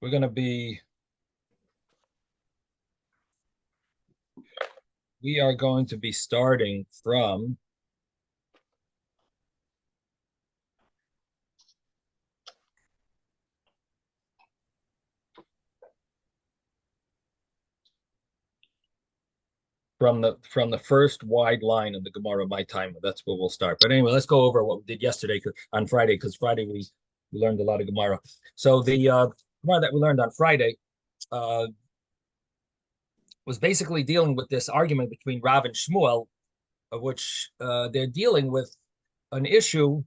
We're going to be, we are going to be starting from the first wide line of the Gemara my time. That's where we'll start. But anyway, let's go over what we did yesterday on Friday, because Friday we learned a lot of Gemara. So the Gemara that we learned on Friday was basically dealing with this argument between Rav and Shmuel, of which they're dealing with an issue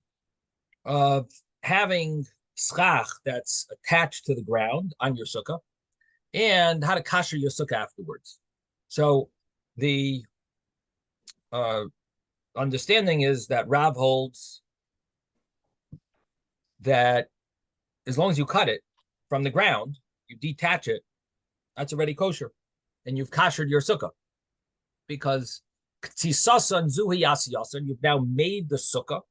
of having schach that's attached to the ground on your sukkah, and how to kasher your sukkah afterwards. So the understanding is that Rav holds that as long as you cut it from the ground, you detach it, that's already kosher, and you've kashered your sukkah, because you've now made the sukkah,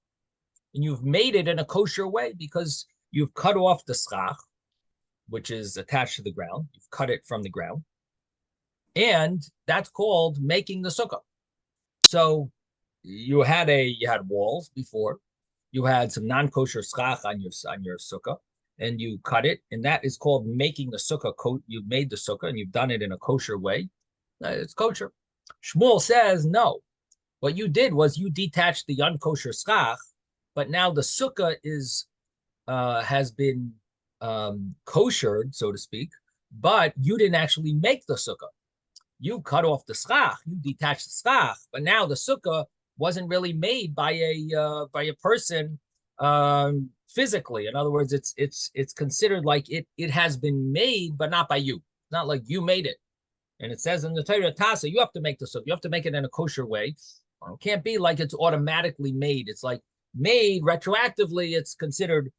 and you've made it in a kosher way because you've cut off the schach, which is attached to the ground. You've cut it from the ground, and that's called making the sukkah. So you had walls before, you had some non-kosher schach on your sukkah, and you cut it, and that is called making the sukkah. You made the sukkah, and you've done it in a kosher way. It's kosher. Shmuel says no. What you did was you detached the unkosher schach, but now the sukkah has been koshered, so to speak, but you didn't actually make the sukkah. You cut off the schach, you detached the schach, but now the sukkah wasn't really made by a person physically. In other words, it's considered like it has been made, but not by you. Not like you made it. And it says in the Torah Tasa, you have to make the sukkah. You have to make it in a kosher way. It can't be like it's automatically made. It's like made retroactively. It's considered,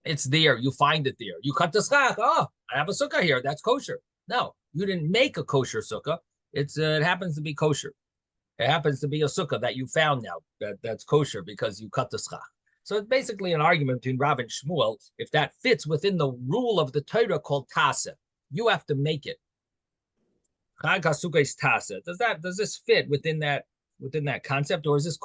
it's there. You find it there. You cut the schach. Oh, I have a sukkah here. That's kosher. No, you didn't make a kosher sukkah. It happens to be kosher. It happens to be a sukkah that you found now that's kosher because you cut the schach. So it's basically an argument between Rav and Shmuel. If that fits within the rule of the Torah called Tasa, you have to make it. Chag HaSukkah is Tasa. Does this fit within that concept, or is this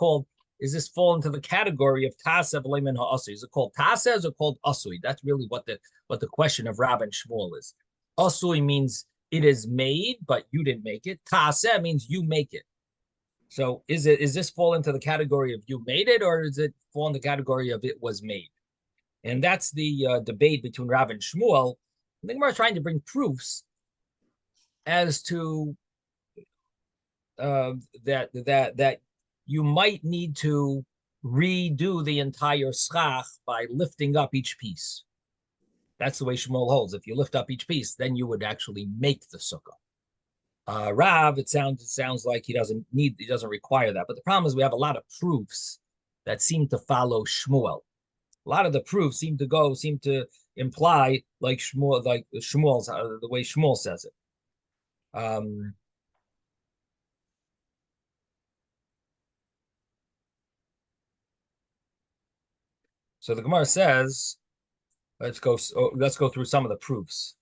fall into the category of Tasa v'leimin ha'asui? Is it called Tasa, or is it called Asui? That's really what the question of Rav and Shmuel is. Asui means it is made, but you didn't make it. Tasa means you make it. So is this fall into the category of you made it, or does it fall in the category of it was made? And that's the debate between Rav and Shmuel. I think we're trying to bring proofs as to that you might need to redo the entire schach by lifting up each piece. That's the way Shmuel holds. If you lift up each piece, then you would actually make the sukkah. Rav, it sounds like he doesn't require that. But the problem is we have a lot of proofs that seem to follow Shmuel. A lot of the proofs seem to imply like Shmuel's the way Shmuel says it. So the Gemara says, let's go through some of the proofs.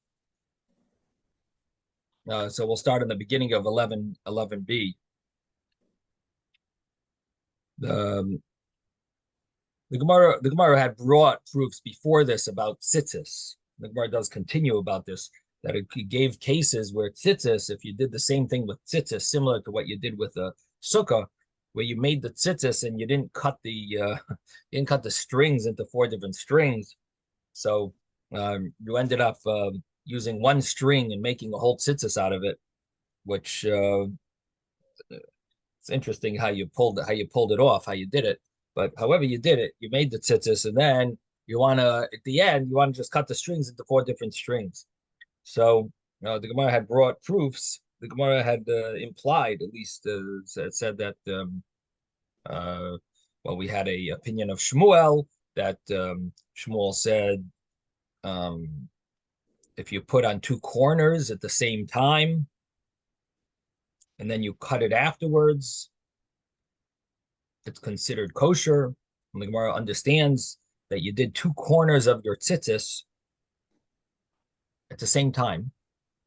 So we'll start in the beginning of 11b. The Gemara had brought proofs before this about tzitzis. The Gemara does continue about this, that it gave cases where tzitzis, if you did the same thing with tzitzis, similar to what you did with a sukkah, where you made the tzitzis and you didn't cut the strings into 4 different strings, so you ended up using one string and making a whole tzitzis out of it, which it's interesting how you pulled it off, how you did it. But however you did it, you made the tzitzis, and then at the end, you want to just cut the strings into 4 different strings. So the Gemara had brought proofs. The Gemara had implied, at least, said that, we had a opinion of Shmuel, that Shmuel said, if you put on 2 corners at the same time, and then you cut it afterwards, it's considered kosher. And the Gemara understands that you did 2 corners of your tzitzis, the same time.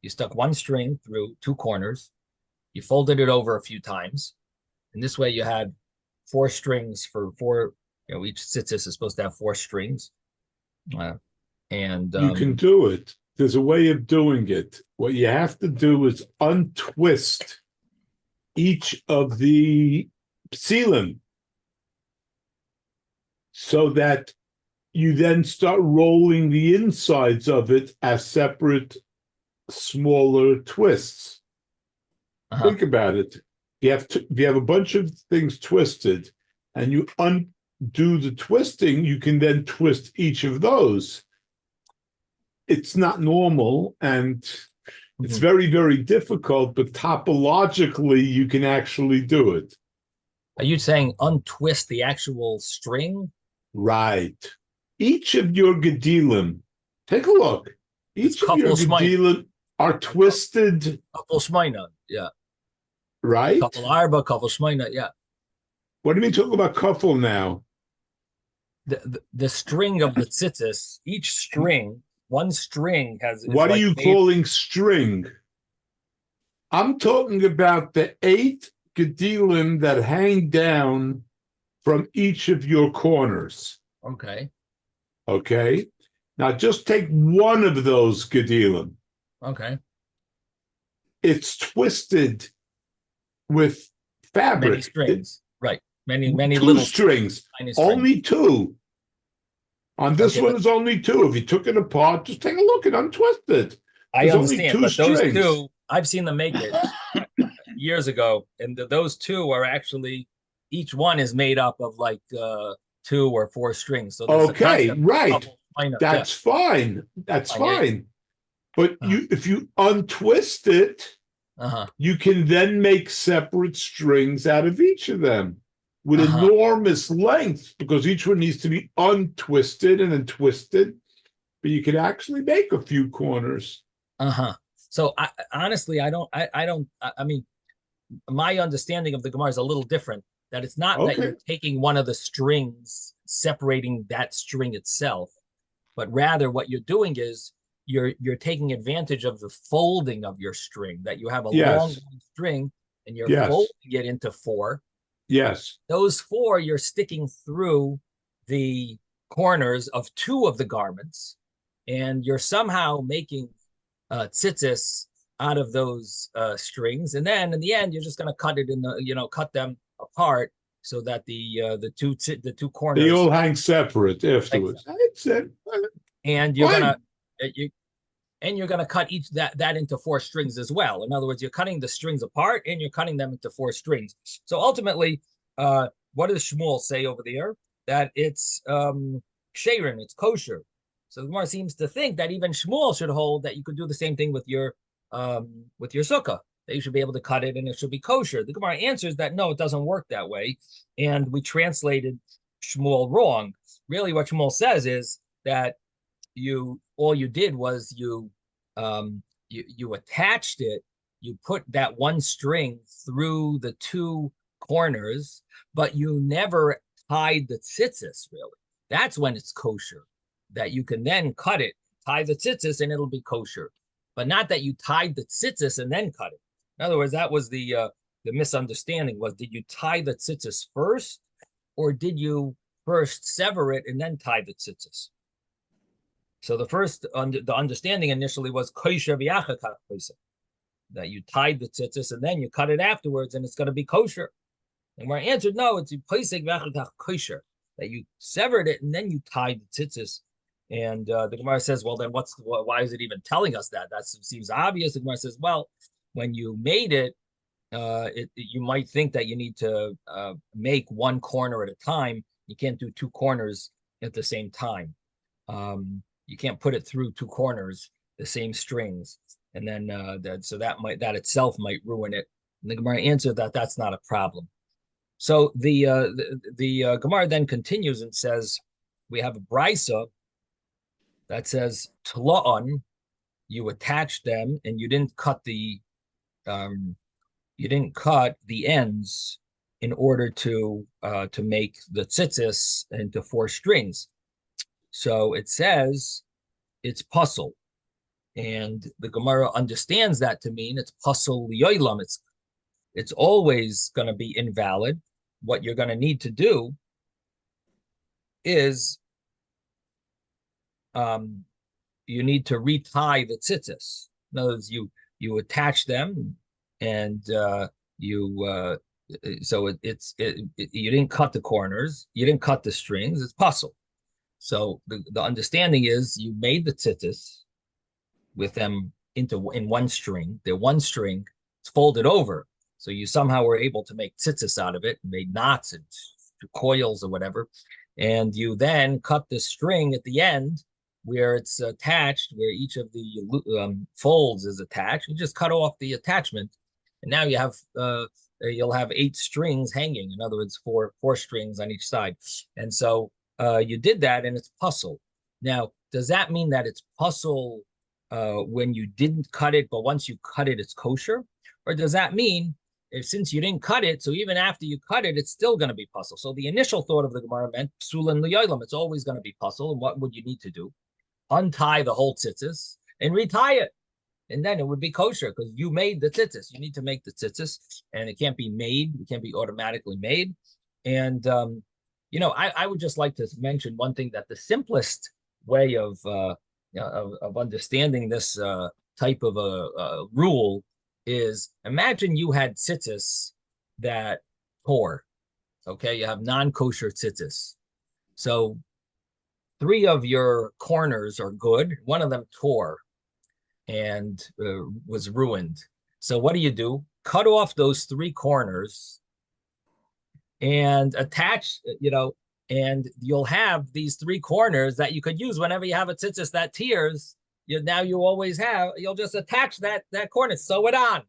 You stuck one string through two corners. You folded it over a few times. And this way you had four strings for four, each tzitzis is supposed to have four strings. And you can do it. There's a way of doing it. What you have to do is untwist each of the psilim so that you then start rolling the insides of it as separate, smaller twists. Think about it. If you have a bunch of things twisted and you undo the twisting, you can then twist each of those. It's not normal and it's very, very difficult, but topologically, you can actually do it. Are you saying untwist the actual string? Right. Each of your gedilim, take a look. Each of your gedilim are twisted. Couple shmeina, yeah. Right? Couple arba, couple shmeina, yeah. What do you mean talk about couple now? The string of the tzitzis, each string, one string has. What are you calling string? I'm talking about the 8 gedilim that hang down from each of your corners. Okay. Okay. Now just take one of those gedilim. Okay. It's twisted with fabric. Many strings. Right. Many two little strings. Only 2. On this one is only 2. If you took it apart, just take a look and untwist it. I understand, but those 2, I've seen them make it years ago, and those 2 are actually, each one is made up of like 2 or 4 strings. So okay, right. That's fine. That's fine. But if you untwist it, you can then make separate strings out of each of them with enormous length, because each one needs to be untwisted and then twisted. But you can actually make a few corners. So honestly, I mean, my understanding of the Gemara is a little different. That it's not that you're taking one of the strings, separating that string itself, but rather what you're doing is you're taking advantage of the folding of your string. That you have a long string and you're folding it into 4. Yes. Those 4 you're sticking through the corners of 2 of the garments, and you're somehow making tzitzis out of those strings. And then in the end, you're just going to cut it in the, cut them apart so that the two corners, they all hang separate afterwards. That's it. And you're gonna cut each that into 4 strings as well. In other words, you're cutting the strings apart and you're cutting them into 4 strings. So ultimately, what does Shmuel say over there? That it's sherin, it's kosher. So the Gemara seems to think that even Shmuel should hold that you could do the same thing with your sukkah. That you should be able to cut it and it should be kosher. The Gemara answers that no, it doesn't work that way, and we translated Shmuel wrong. Really, what Shmuel says is that all you did was you attached it. You put that one string through the 2 corners, but you never tied the tzitzis. Really, that's when it's kosher. That you can then cut it, tie the tzitzis, and it'll be kosher. But not that you tied the tzitzis and then cut it. In other words, that was the misunderstanding. Was, did you tie the tzitzis first, or did you first sever it and then tie the tzitzis? So the understanding initially was kosher v'yacha kosher, that you tied the tzitzis and then you cut it afterwards, and it's going to be kosher. And we're answered, no, it's kosher, that you severed it and then you tied the tzitzis. And the Gemara says, well, then why is it even telling us that? That seems obvious. The Gemara says, well, when you made it, you might think that you need to make one corner at a time. You can't do 2 corners at the same time. You can't put it through 2 corners, the same strings, and then that itself might ruin it. And the Gemara answered that that's not a problem. So the Gemara then continues and says, we have a brisa that says tla'on, you attach them and you didn't cut the ends in order to make the tzitzis into 4 strings. So it says it's puzzle. And the Gemara understands that to mean it's pasul liyolam. It's always going to be invalid. What you're going to need to do is you need to retie the tzitzis. In other words, you attach them, and you didn't cut the corners, you didn't cut the strings. It's pasul. So the understanding is you made the tzitzis with them in one string. They're one string. It's folded over. So you somehow were able to make tzitzis out of it, and made knots and coils or whatever. And you then cut the string at the end where it's attached, where each of the folds is attached. You just cut off the attachment, and now you have you'll have 8 strings hanging. In other words, four strings on each side. And so you did that, and it's pasul. Now, does that mean that it's pasul when you didn't cut it, but once you cut it, it's kosher? Or does that mean since you didn't cut it, so even after you cut it, it's still going to be pasul? So the initial thought of the Gemara meant psulan liyolam. It's always going to be pasul. And what would you need to do? Untie the whole tzitzis and retie it. And then it would be kosher because you made the tzitzis. You need to make the tzitzis, and it can't be made. It can't be automatically made. And, I would just like to mention one thing, that the simplest way of understanding this type of a rule is, imagine you had tzitzis that tore. Okay, you have non-kosher tzitzis. So 3 of your corners are good. One of them tore and was ruined. So what do? Cut off those 3 corners and attach, and you'll have these 3 corners that you could use whenever you have a tzitzis that tears. You'll just attach that corner, sew it on.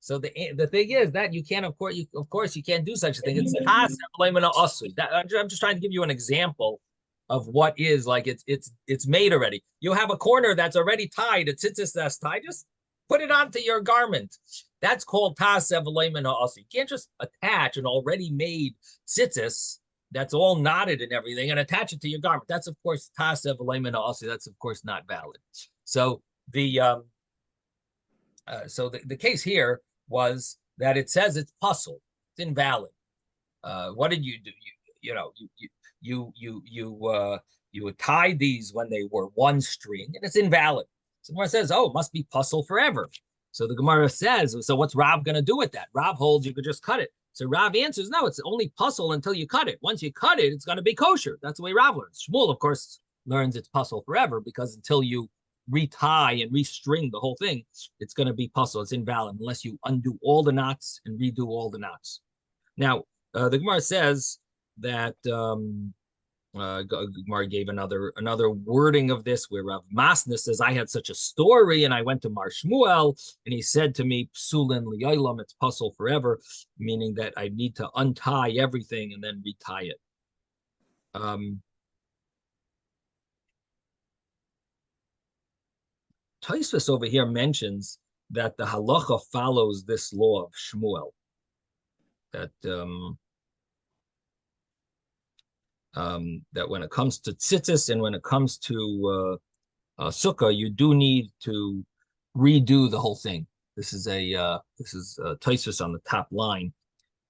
So the thing is that you can't, of course, you can't do such a thing. It's I'm just trying to give you an example of what is like it's made already. You have a corner that's already tied, a tzitzis that's tied, just put it onto your garment. That's called tasev v'leimen ha'asu. You can't just attach an already made tzitzis that's all knotted and everything and attach it to your garment. That's, of course, tasev v'leimen ha'asu. That's, of course, not valid. So the case here was that it says it's pasul. It's invalid. What did you do? You tied these when they were one string, and it's invalid. So the Gemara says, oh, it must be pasul forever. So the Gemara says, so what's Rav going to do with that? Rav holds you could just cut it. So Rav answers, no, it's only pasul until you cut it. Once you cut it, it's going to be kosher. That's the way Rav learns. Shmuel, of course, learns it's pasul forever, because until you retie and restring the whole thing, it's going to be pasul. It's invalid unless you undo all the knots and redo all the knots. Now, the Gemara says that Gemara gave another wording of this, where Rav Masna says, I had such a story, and I went to Mar Shmuel, and he said to me, psulin liyolam, it's pasul forever, meaning that I need to untie everything and then retie it. Tosfos over here mentions that the halacha follows this law of Shmuel, that that when it comes to tzitzis and when it comes to sukkah, you do need to redo the whole thing. This is Tosfos on the top line.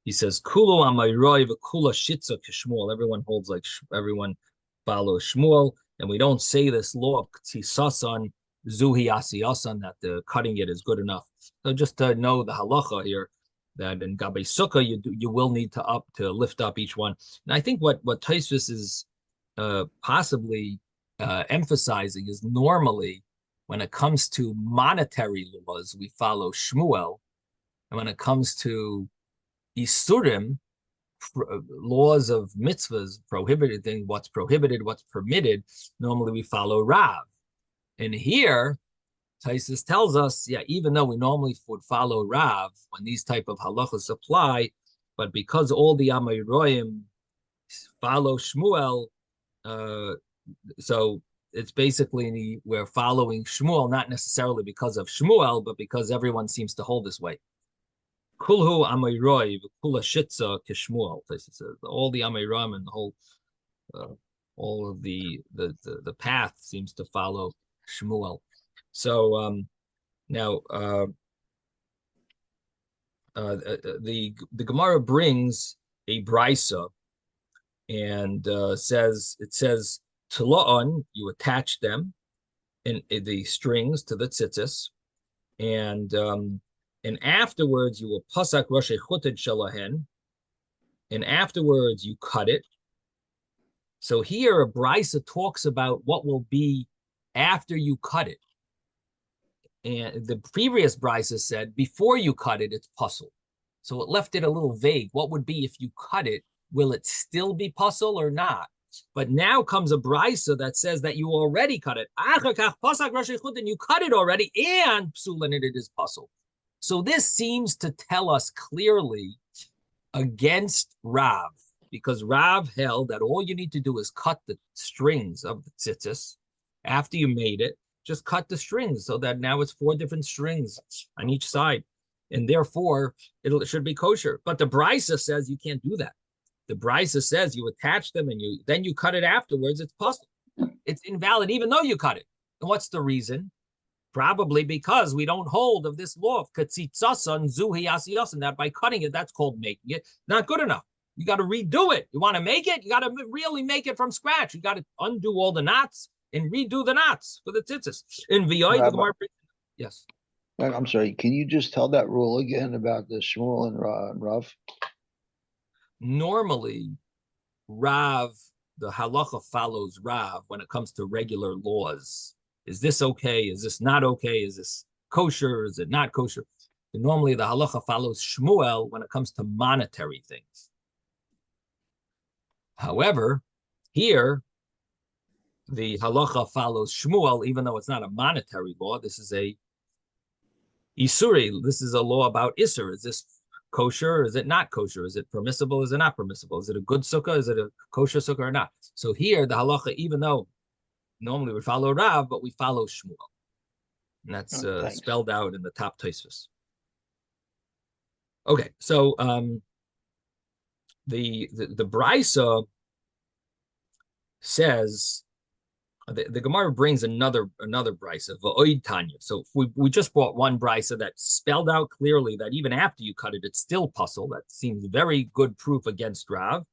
He says, "Kulu amayroi v'kula shitza k'Shmuel." Everyone follows Shmuel, and we don't say this law of ktzisasan zuhi asiyasan, that the cutting it is good enough. So just to know the halacha here, that in Gabe Sukkah you will need to lift up each one. And I think what Tosfos is possibly emphasizing is, normally when it comes to monetary laws, we follow Shmuel, and when it comes to Isurim, laws of mitzvahs, prohibited things, what's prohibited, what's permitted, normally we follow Rav. And here, Tosfos tells us, even though we normally would follow Rav when these type of halachas apply, but because all the Amoraim follow Shmuel, so it's basically we're following Shmuel, not necessarily because of Shmuel, but because everyone seems to hold this way. Kulhu Amoraim, Kula Shitza Kishmuel. Tosfos says all the Amoraim and the whole, all of the path seems to follow Shmuel. So now the Gemara brings a brisa and says Tlo'on, you attach them in the strings to the tzitzis, and afterwards you will pasak rosh chuted shalahen, and afterwards you cut it. So here a brisa talks about what will be after you cut it. And the previous brisa said before you cut it, it's puzzle. So it left it a little vague. What would be if you cut it? Will it still be puzzle or not? But now comes a brisa that says that you already cut it. And you cut it already, and psulin it is puzzle. So this seems to tell us clearly against Rav, because Rav held that all you need to do is cut the strings of the tzitzis after you made it. Just cut the strings so that now it's 4 different strings on each side, and therefore it should be kosher. But the brisa says you can't do that. The brisa says you attach them and then you cut it afterwards. It's puzzle. It's invalid even though you cut it. And what's the reason? Probably because we don't hold of this law of katzitzasan zuhi asiyasan, that by cutting it, that's called making it. Not good enough. You got to redo it. You want to make it? You got to really make it from scratch. You got to undo all the knots and redo the knots for the tzitzis. In V'yoy, the Gemara. Yes. I'm sorry. Can you just tell that rule again about the Shmuel and Rav? Normally, Rav, the halacha follows Rav when it comes to regular laws. Is this okay? Is this not okay? Is this kosher? Is it not kosher? And normally, the halacha follows Shmuel when it comes to monetary things. However, here, the halacha follows Shmuel, even though it's not a monetary law. This is a Isuri. This is a law about Isur. Is this kosher or is it not kosher? Is it permissible? Is it not permissible? Is it a good sukkah? Is it a kosher sukkah or not? So here, the halacha, even though normally we follow Rav, but we follow Shmuel. And that's spelled out in the top Tosfos. Okay, so the brisa says, the Gemara brings another brisa, v'oid tanya. So if we just brought one brisa that spelled out clearly that even after you cut it, it's still puzzle. That seems very good proof against Rav.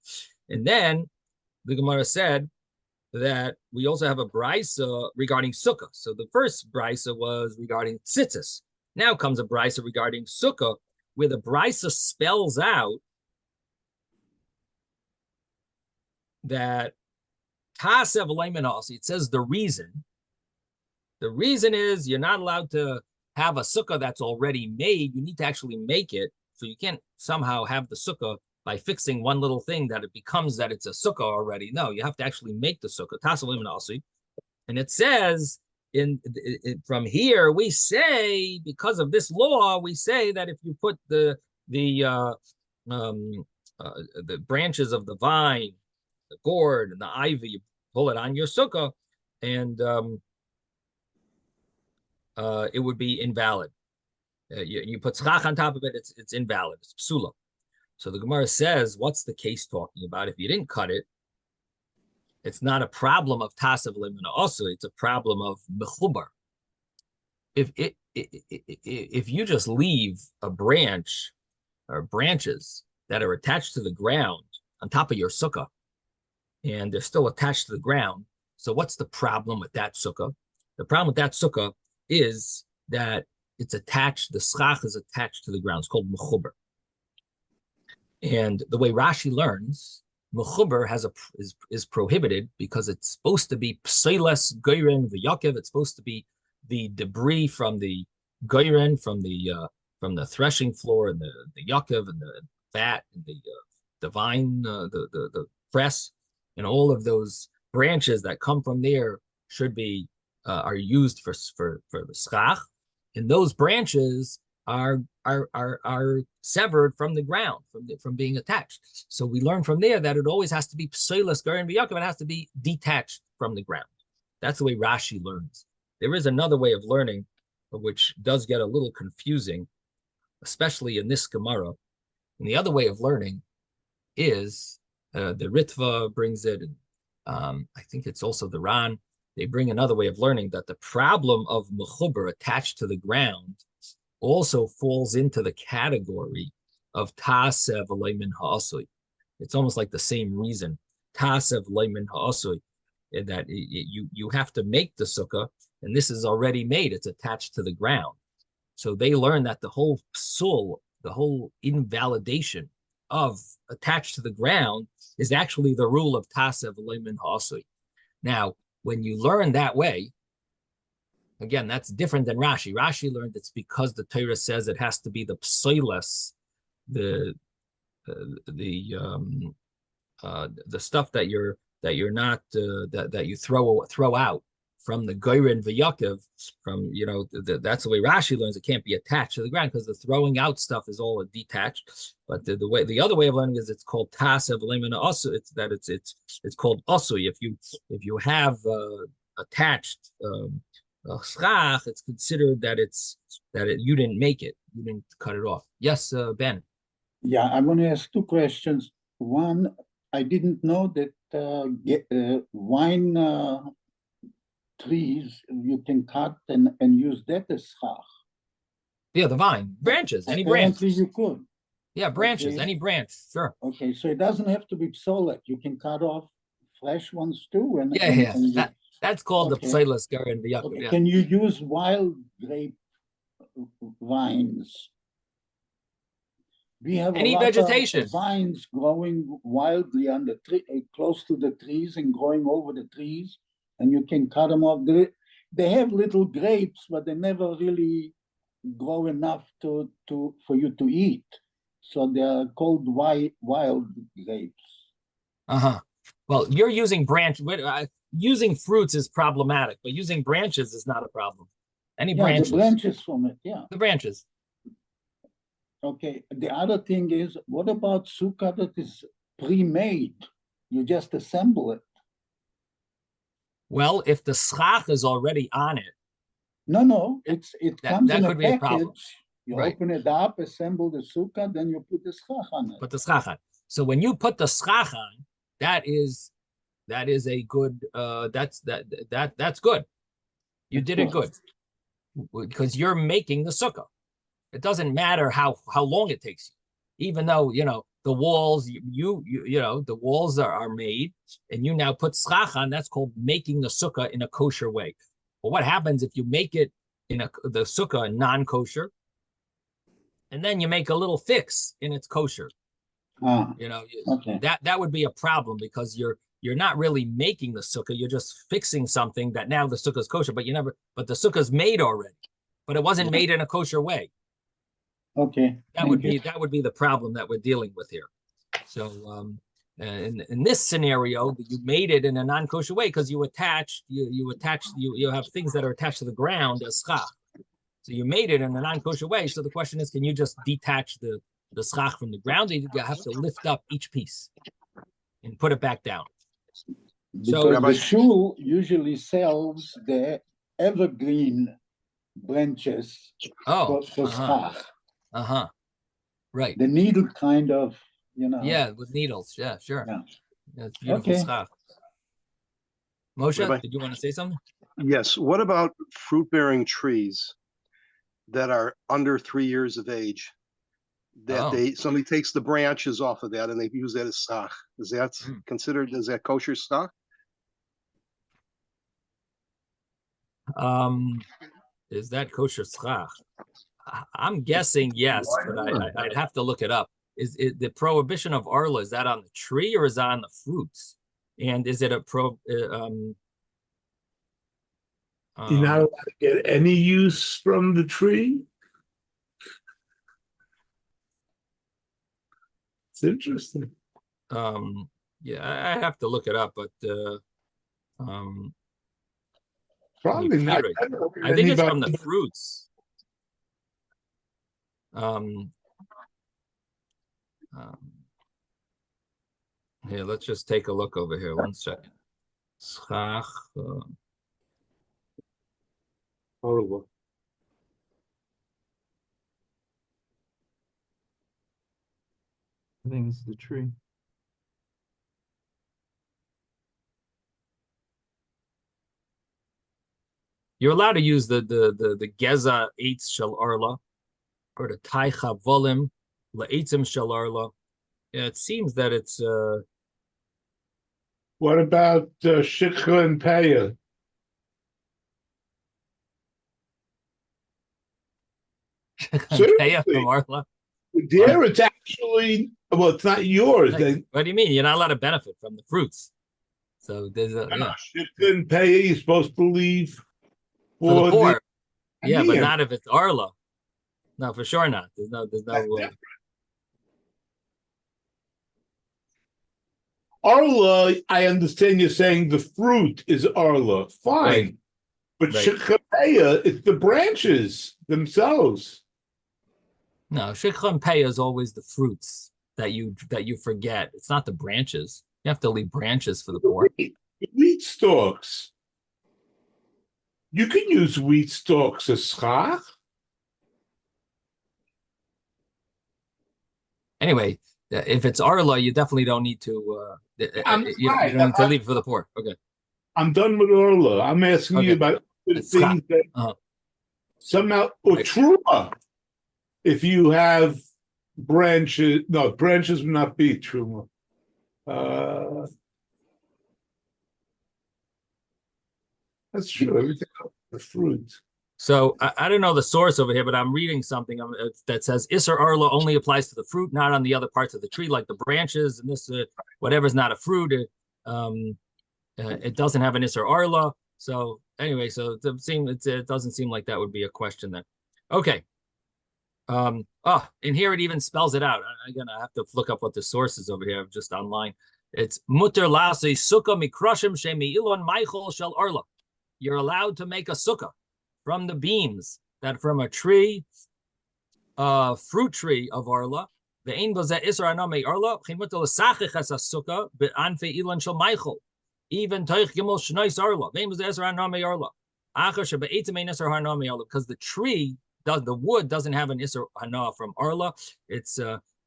And then the Gemara said that we also have a brisa regarding sukkah. So the first brisa was regarding tzitzis. Now comes a brisa regarding sukkah, where the brisa spells out that it says the reason is you're not allowed to have a sukkah that's already made. You need to actually make it. So you can't somehow have the sukkah by fixing one little thing that it becomes that it's a sukkah already. No, you have to actually make the sukkah. And it says from here, we say, because of this law, we say that if you put the branches of the vine, the gourd and the ivy, you pull it on your sukkah, and it would be invalid. You put tzchach on top of it, it's invalid. It's psula. So the Gemara says, what's the case talking about? If you didn't cut it, it's not a problem of tasav lemina. Also, it's a problem of mechubar. If you just leave a branch or branches that are attached to the ground on top of your sukkah, and they're still attached to the ground, so what's the problem with that sukkah? The problem with that sukkah is that it's attached, the schach is attached to the ground. It's called mechubar. And the way Rashi learns, mechubar is prohibited because it's supposed to be pseiles goyren v'yakev. It's supposed to be the debris from the goyren, from the threshing floor, and the yakev and the vat and the vine, the press, and all of those branches that come from there should be are used for the schach. And those branches are severed from the ground, from being attached. So we learn from there that it always has to be pseiles goyren v'yakev. It has to be detached from the ground. That's the way Rashi learns. There is another way of learning, which does get a little confusing, especially in this Gemara. And the other way of learning is the Ritva brings it, and I think it's also the Ran, they bring another way of learning that the problem of mechuber attached to the ground also falls into the category of tasev leimin ha'asui. It's almost like the same reason. Tasev leimin ha'asui, that you have to make the sukkah, and this is already made. It's attached to the ground. So they learn that the whole psul, the whole invalidation of attached to the ground is actually the rule of tasev leimin ha'asui. Now, when you learn that way, again, that's different than Rashi. Rashi learned it's because the Torah says it has to be the psoilas, the stuff that you're not that you throw out from the goyrin v'yakev, from that's the way Rashi learns. It can't be attached to the ground because the throwing out stuff is all detached. But the other way of learning is it's called tasev leimin asu. It's called asui. If you have attached schach, it's considered that you didn't make it, you didn't cut it off. Yes, Ben. Yeah, I want to ask two questions. One, I didn't know that wine trees you can cut and use that as schach. Yeah, the vine branches, any Apparently branch. you could. Yeah, branches, Okay. any branch, sure. Okay, so it doesn't have to be psolet. You can cut off fresh ones too. That's called the psoilas goyrin v'yakev. Okay. Yeah. Can you use wild grape vines? We have Any a lot vegetation. of vines growing wildly on the tree, close to the trees and growing over the trees, and you can cut them off. They have little grapes, but they never really grow enough for you to eat. So they are called wild grapes. Well, you're using using fruits is problematic, but using branches is not a problem. Any branches. The branches from it, yeah. The branches. Okay. The other thing is, what about sukkah that is pre-made? You just assemble it. Well, if the schach is already on it. No, it comes in a package. You open it up, assemble the sukkah, then you put the schach on it. Put the schach on. So when you put the schach on, that is a good. That's good. You did it good because you're making the sukkah. It doesn't matter how long it takes you, even though the walls the walls are made, and you now put schach on. That's called making the sukkah in a kosher way. But what happens if you make it in the sukkah non-kosher, and then you make a little fix in its kosher? Okay. That would be a problem because you're not really making the sukkah. You're just fixing something that now the sukkah is kosher, but the sukkah is made already, but it wasn't made in a kosher way. Okay. That would be the problem that we're dealing with here. So in this scenario, you made it in a non-kosher way because you have things that are attached to the ground as schach. So you made it in a non-kosher way. So the question is, can you just detach the schach from the ground? You have to lift up each piece and put it back down. Because the shul usually sells the evergreen branches for schach. Right. The needle kind of, Yeah, with needles. Yeah, sure. Yeah. That's beautiful schach. Moshe, Rabbi? did you want to say something? Yes. What about fruit-bearing trees that are under 3 years of age? That somebody takes the branches off of that and they use that as schach. Is that considered as that kosher schach? Is that kosher schach? I'm guessing yes, but I'd have to look it up. Is the prohibition of arla, is that on the tree or is that on the fruits? And is it a you're not allowed to get any use from the tree? It's interesting. Yeah, I have to look it up, but probably not. I think it's from the fruits. Here, let's just take a look over here. 1 second. Schach. Horrible. I think this is the tree. You're allowed to use the geza eitz shel arla or the taicha volim le'etzim shel arla. It seems that it's What about shikha and paya? Paya from arla. There, it's actually, well, it's not yours. What do you mean? You're not allowed to benefit from the fruits. So there's a shikha and paya you're supposed to leave for the poor. Yeah, but Aniyim. not if it's arla. No, for sure not. There's no. Arla, I understand you're saying the fruit is arla. Fine. Right. But Right. shikha, it's the branches themselves. No, shikha and paya is always the fruits that you forget. It's not the branches. You have to leave branches for the poor. Wheat stalks. You can use wheat stalks as schach. Anyway, if it's arla, you definitely don't need to. You don't need to leave for the poor. Okay. I'm done with arla. I'm asking you about the It's things that somehow, or truma. If you have branches, no, branches would not be truma. That's true. Everything else, the fruit. So I don't know the source over here, but I'm reading something that says Isser Arla only applies to the fruit, not on the other parts of the tree, like the branches and this whatever's not a fruit. It doesn't have an Isser Arla. So anyway, so it doesn't seem like that would be a question there. Okay. And here it even spells it out. Again, I have to look up what the source is over here, just online. It's Mutter Lasi Sukkah Mikrashim Shemi Ilon Michael Shel Arla. You're allowed to make a sukkah from the beams that from a tree, fruit tree of arla. Ve'ein b'zeh isra anamei arla. Chimuta l'sachich es sukkah be'anfei ilan shel Michael. Even toich gimel shnois arla. Ve'ein b'zeh isra anamei arla. Achar shebe'etzem ein isra hanamei arla. Because the tree, the wood doesn't have an isra hana from arla. It's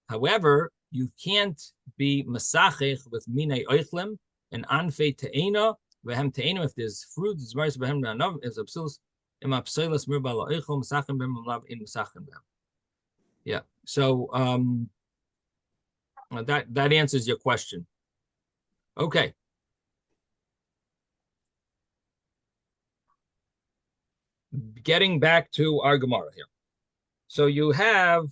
however, you can't be masachich with minei oichlim and anfei te'ena. Ve'hem te'ena, if there's fruit, it's maris behem nanav, is absulus. Yeah. So that answers your question. Okay. Getting back to our Gemara here. So you have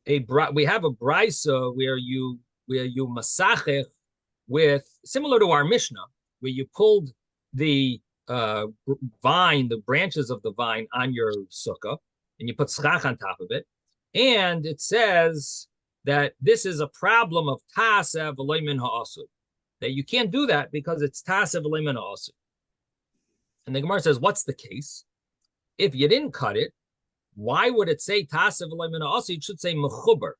we have a brisa where you masachech with, similar to our Mishnah, where you pulled the vine, the branches of the vine on your sukkah, and you put schach on top of it. And it says that this is a problem of tasev v'lo min ha'asur, that you can't do that because it's tasev v'lo min ha'asur. And the Gemara says, what's the case? If you didn't cut it, why would it say tasev v'lo min ha'asur? It should say mechuber.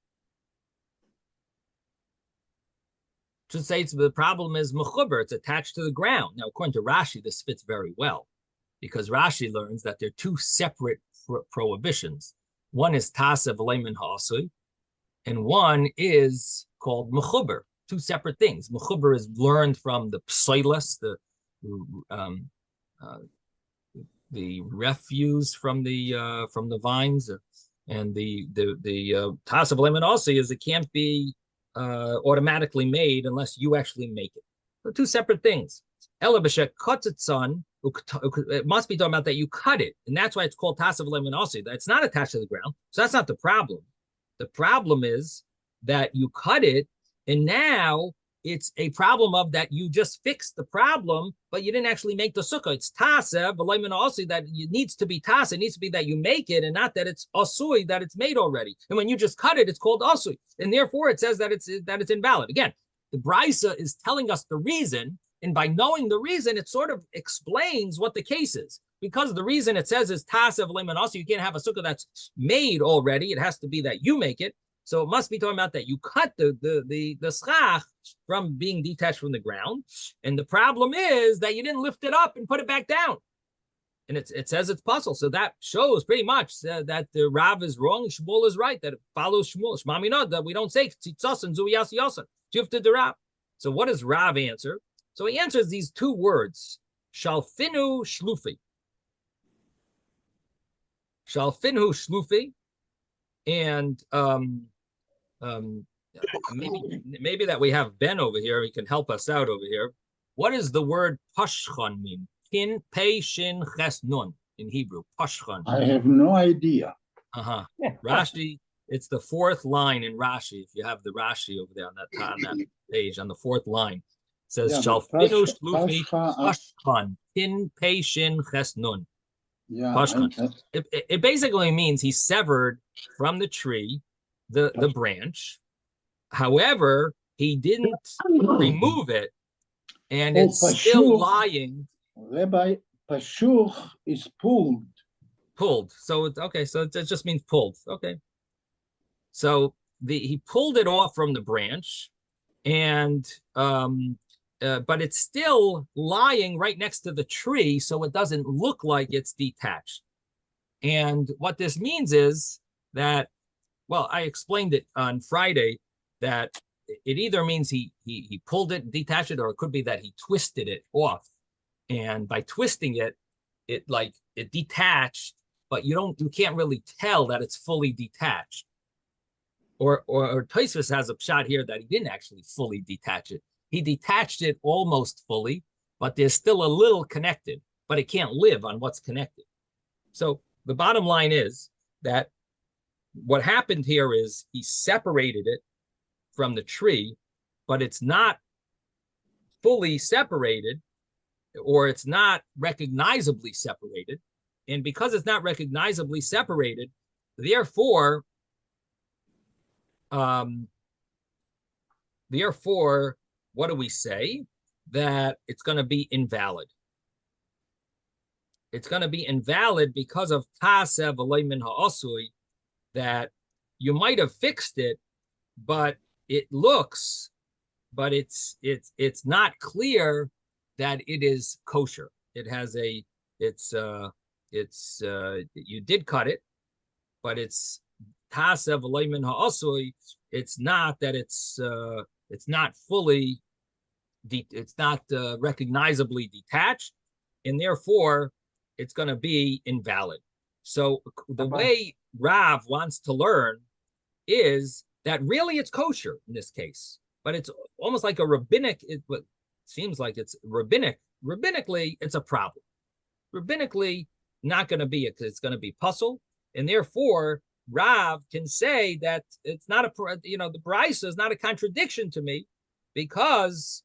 Should say the problem is mechuber, it's attached to the ground. Now, according to Rashi, this fits very well, because Rashi learns that there are two separate prohibitions. One is tasev v'lo min ha'asur, and one is called mechuber. Two separate things. Mechuber is learned from the psoilas, the refuse from the vines, and the tasev v'lo min ha'asur is it can't be automatically made unless you actually make it. So two separate things. It must be talking about that you cut it, and that's why it's called tasev v'lo min ha'asur. It's not attached to the ground, so that's not the problem. The problem is that you cut it, and now it's a problem of that you just fixed the problem, but you didn't actually make the sukkah. It's tasev v'lo min ha'asur, that it needs to be tasev. It needs to be that you make it, and not that it's asui, that it's made already. And when you just cut it, it's called asui, and therefore it says that it's invalid. Again, the brisa is telling us the reason, and by knowing the reason, it sort of explains what the case is. Because the reason it says is tasev v'lo min ha'asur, you can't have a sukkah that's made already. It has to be that you make it. So it must be talking about that you cut the schach from being detached from the ground. And the problem is that you didn't lift it up and put it back down. And it says it's puzzle. So that shows pretty much that the Rav is wrong and Shmuel is right, that it follows Shmuel. Shema mina, that we don't say tzitzasan zu yas yasan. Jufta de Rav. So what does Rav answer? So he answers these two words, shalfinu shlufi. Shalfinhu shlufi, and maybe that we have Ben over here. He can help us out over here. What does the word pashchan mean? Kin pei shin ches nun in Hebrew. Pashchan. I have no idea. Rashi. It's the fourth line in Rashi. If you have the Rashi over there on that page, on the fourth line, it says Shalfinu shlufi pashchan kin pei shin ches nun. Yeah, it basically means he severed from the tree the branch. However, he didn't remove it, and it's still lying. Rabbi, Pashuch is pulled. Pulled. So it's okay. So it just means pulled. Okay. So he pulled it off from the branch, and but it's still lying right next to the tree, so it doesn't look like it's detached. And what this means is that, well, I explained it on Friday, that it either means he pulled it, detached it, or it could be that he twisted it off. And by twisting it, it detached, but you can't really tell that it's fully detached. Or Tosfos has a shot here that he didn't actually fully detach it. He detached it almost fully, but there's still a little connected, but it can't live on what's connected. So the bottom line is that what happened here is he separated it from the tree, but it's not fully separated, or it's not recognizably separated. And because it's not recognizably separated, therefore, what do we say? That it's going to be invalid. It's going to be invalid because of tasev v'lo min ha'asui, that you might have fixed it, but it looks, but it's not clear that it is kosher. It has you did cut it, but it's tasev v'lo min ha'asui. It's not that it's not fully, it's not recognizably detached, and therefore it's going to be invalid. So the way Rav wants to learn is that really it's kosher in this case, but it's almost like a rabbinic, it seems like it's rabbinic. Rabbinically, it's a problem. Rabbinically, not going to be it, because it's going to be puzzle, and therefore Rav can say that it's not the Brisa is not a contradiction to me, because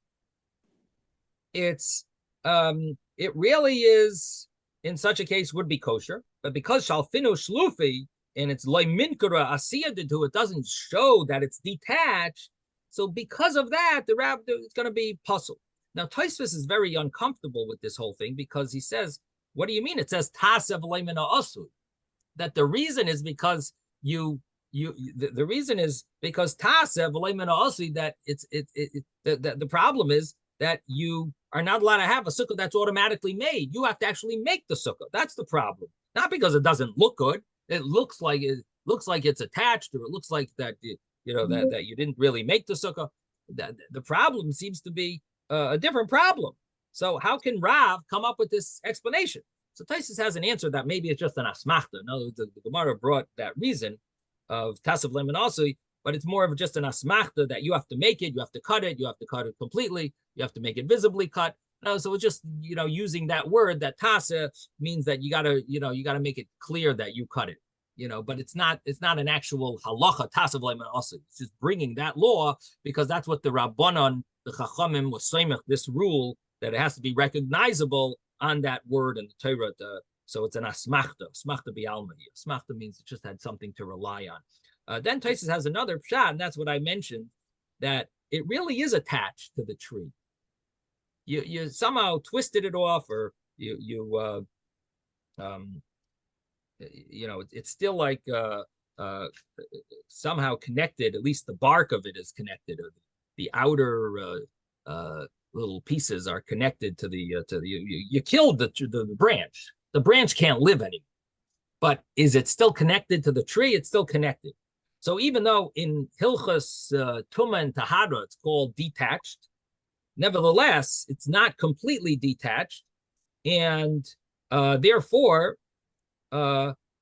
it's it really is, in such a case, would be kosher, but because Shalfinu Shlufi and it's loy minkara asiyah, it doesn't show that it's detached. So because of that, the Rav, it's going to be puzzled. Now Tosfos is very uncomfortable with this whole thing, because he says, "What do you mean? It says tasev v'lo min ha'asui." That the reason is because the reason is because tasev v'lo min ha'asui, that the problem is that you are not allowed to have a sukkah that's automatically made. You have to actually make the sukkah. That's the problem. Not because it doesn't look good. It looks like it's attached, or it looks like that that you didn't really make the sukkah. The problem seems to be a different problem. So how can Rav come up with this explanation? So Tosfos has an answer that maybe it's just an asmachta. No, the Gemara brought that reason of tasev v'lo min ha'asui, but it's more of just an asmachta that you have to make it, you have to cut it completely, you have to make it visibly cut. No, so it's just using that word, that tasa, means that you gotta make it clear that you cut it. But it's not an actual halacha tasev v'lo min ha'asui. It's just bringing that law because that's what the Rabbanon, the Chachamim, was soimech, this rule that it has to be recognizable on that word in the Torah. So it's an asmachta bi'alma. Asmachta means it just had something to rely on. Then Tosfos has another pshat, and that's what I mentioned, that it really is attached to the tree. You somehow twisted it off, or it's still like somehow connected. At least the bark of it is connected, or the outer little pieces are connected to you killed the branch. The branch can't live anymore. But is it still connected to the tree? It's still connected. So even though in Hilchas Tumah and Tahara it's called detached, nevertheless it's not completely detached, and therefore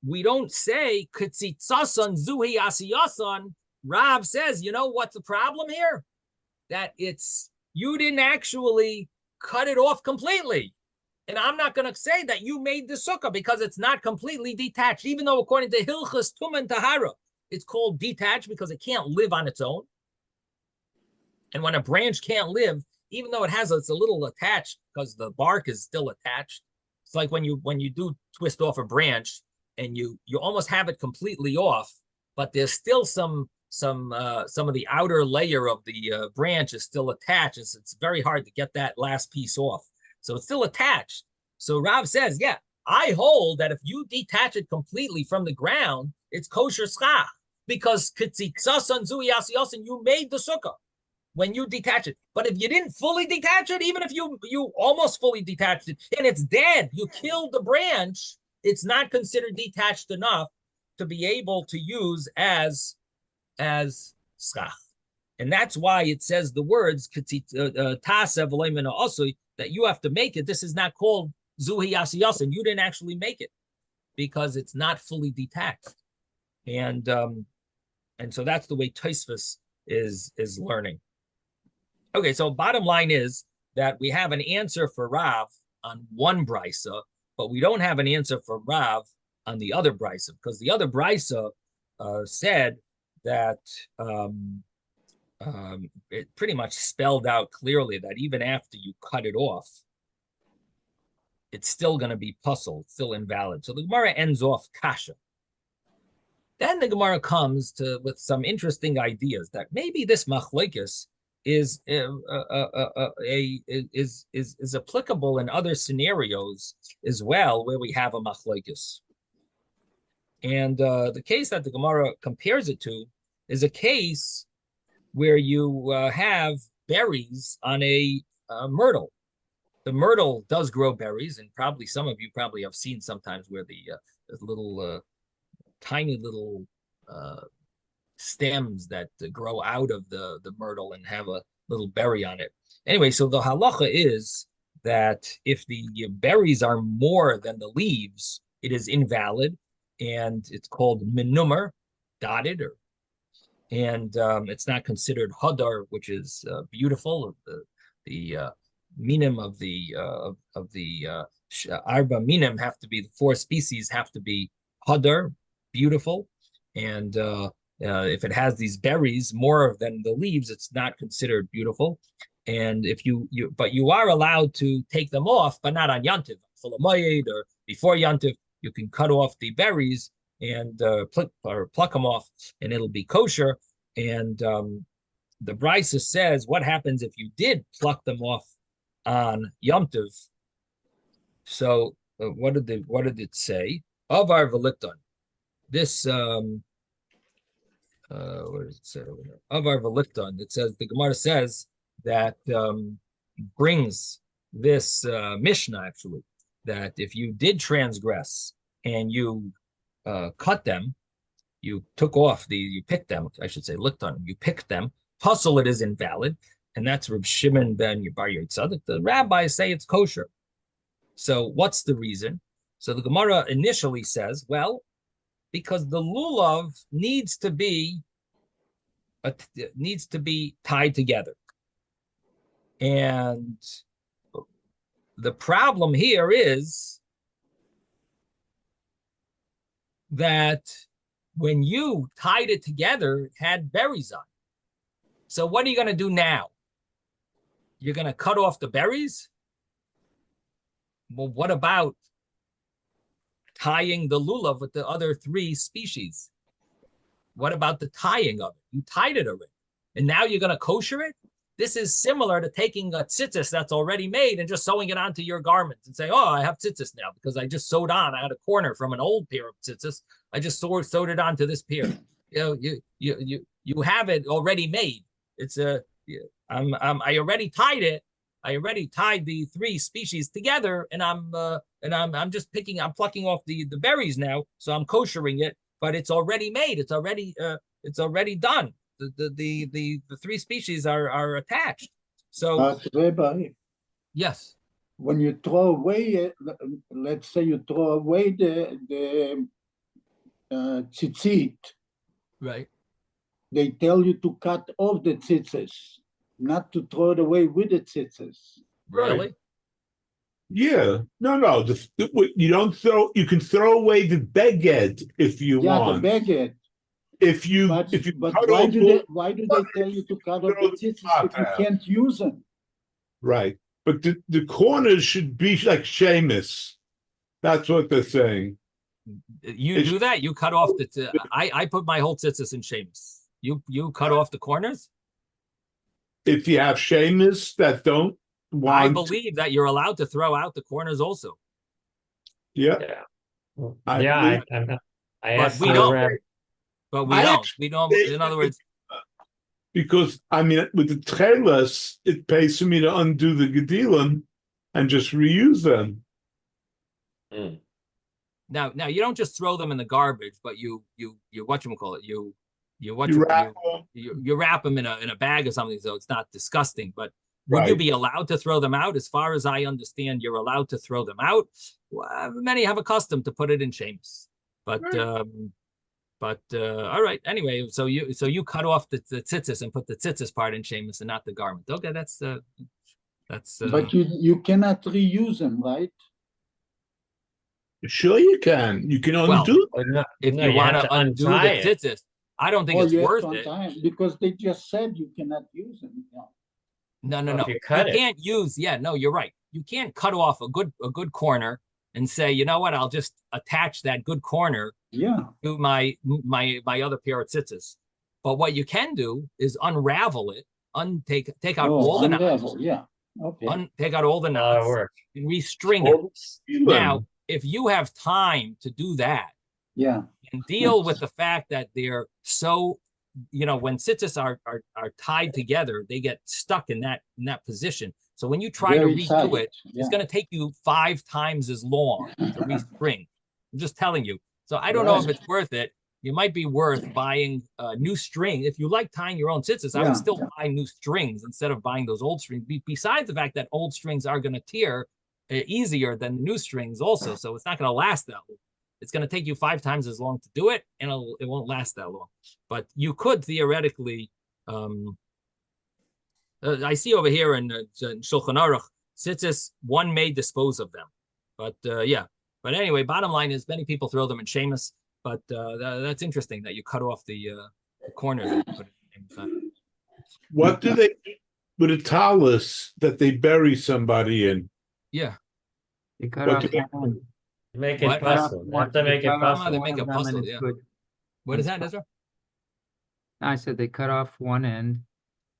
we don't say Ktsitsasan Zuhi Asiyasan. Rav says, you know what's the problem here? That you didn't actually cut it off completely. And I'm not going to say that you made the sukkah because it's not completely detached, even though according to Hilchas Tumen Tahara, it's called detached because it can't live on its own. And when a branch can't live, even though it's a little attached because the bark is still attached, it's like when you do twist off a branch and you almost have it completely off, but there's still some of the outer layer of the branch is still attached. It's very hard to get that last piece off. So it's still attached. So Rav says, yeah, I hold that if you detach it completely from the ground, it's kosher schach because Ktsitsasan Zui Asiyasan, you made the sukkah when you detach it. But if you didn't fully detach it, even if you almost fully detached it and it's dead, you killed the branch, it's not considered detached enough to be able to use as schach. And that's why it says the words that you have to make it. This is not called Zuhi Asiyasan. You didn't actually make it because it's not fully detached. And so that's the way Tosfos is learning. Okay, so bottom line is that we have an answer for Rav on one brisa, but we don't have an answer for Rav on the other brisa, because the other brisa said that it pretty much spelled out clearly that even after you cut it off, it's still going to be puzzled, still invalid. So the Gemara ends off kasha. Then the Gemara comes with some interesting ideas that maybe this machlokes is applicable in other scenarios as well, where we have a machlokes. And the case that the Gemara compares it to is a case where you have berries on a myrtle. The myrtle does grow berries, and probably some of you probably have seen sometimes where the little tiny little stems that grow out of the myrtle and have a little berry on it. Anyway, so the halacha is that if the berries are more than the leaves, it is invalid, and it's called menumer, dotted, and it's not considered hadar, which is beautiful. The minim of the arba minim have to be, the four species have to be hadar, beautiful, and if it has these berries more than the leaves, it's not considered beautiful. And if but you are allowed to take them off, but not on Yantiv, or before Yantiv, you can cut off the berries and pluck them off, and it'll be kosher. And the Brisa says, what happens if you did pluck them off on Yom Tov? So what did it say? Avar v'likton. This what does it say over here? Avar v'likton. It says, the Gemara says that brings this Mishnah actually, that if you did transgress and you cut them, you took off you picked them, I should say, likton, you picked them, puzzle, it is invalid. And that's Reb Shimon ben Bar Yitzchok. The rabbis say it's kosher. So what's the reason? So the Gemara initially says, well, because the lulav needs to be tied together. And the problem here is that when you tied it together, it had berries on it. So what are you going to do now? You're going to cut off the berries? Well, what about tying the lulav with the other three species? What about the tying of it? You tied it already. And now you're going to kosher it? This is similar to taking a tzitzis that's already made and just sewing it onto your garments and say, oh, I have tzitzis now because I just sewed on. I had a corner from an old pair of tzitzis. I just sewed it onto this pair. You have it already made. It's I already tied it. I already tied the three species together, and I'm just plucking off the berries now. So I'm koshering it, but it's already made. It's already done. The three species are attached. So Rabbi, yes, when you throw away, let's say you throw away the tzitzit, Right. they tell you to cut off the tzitzis, not to throw it away with the tzitzis. Really? Yeah. No. You don't throw. You can throw away the beged if you want. The beged. If you But cut why off do they tell you to cut off the throw the tzitzis top if you out. can't use them? Right. But the corners should be like Seamus. That's what they're saying. You do that? You cut off the. I put my whole tzitzis in Seamus. You cut off the corners? If you have Seamus that don't want, I believe that you're allowed to throw out the corners also. Yeah. I asked we the don't. rab- But we I don't. actually We don't. think In other words, because I mean, with the trailers, it pays for me to undo the gedilim and just reuse them. now you don't just throw them in the garbage, but you whatchamacallit, you wrap them in a bag or something, so it's not disgusting. But would you be allowed to throw them out? As far as I understand, you're allowed to throw them out. Well, many have a custom to put it in Seamus, but all right. Anyway, so you cut off the tzitzis and put the tzitzis part in Seamus and not the garment. Okay, that's. But you cannot reuse them, right? Sure, you can. You can undo. If you want to undo the tzitzis, I don't think it's worth it because they just said you cannot use them. No. You can't use. Yeah, no, you're right. You can't cut off a good corner and say, you know what, I'll just attach that good corner to my other pair of tzitzis. But what you can do is unravel it, take out all the knots. Yeah. Okay. Take out all the knots and restring it. Now, if you have time to do that, and deal with the fact that they're so, when tzitzis are tied together, they get stuck in that position. So when you try to redo it, it's going to take you 5 times as long to restring. I'm just telling you. So I don't know if it's worth it. It might be worth buying a new string. If you like tying your own tzitzis, I would still buy new strings instead of buying those old strings. Besides the fact that old strings are going to tear easier than new strings also. So it's not going to last that long. It's going to take you 5 times as long to do it, and it won't last that long. But you could theoretically, I see over here in Shulchan Aruch, tzitzis, one may dispose of them. But But anyway, bottom line is many people throw them in Seamus, but that's interesting that you cut off the corners and put it in Seamus. What do they do with a talus that they bury somebody in? Yeah. They cut off Make it puzzle. They have to make it puzzle. They make a puzzle, yeah. What is that, Ezra? I said they cut off one end,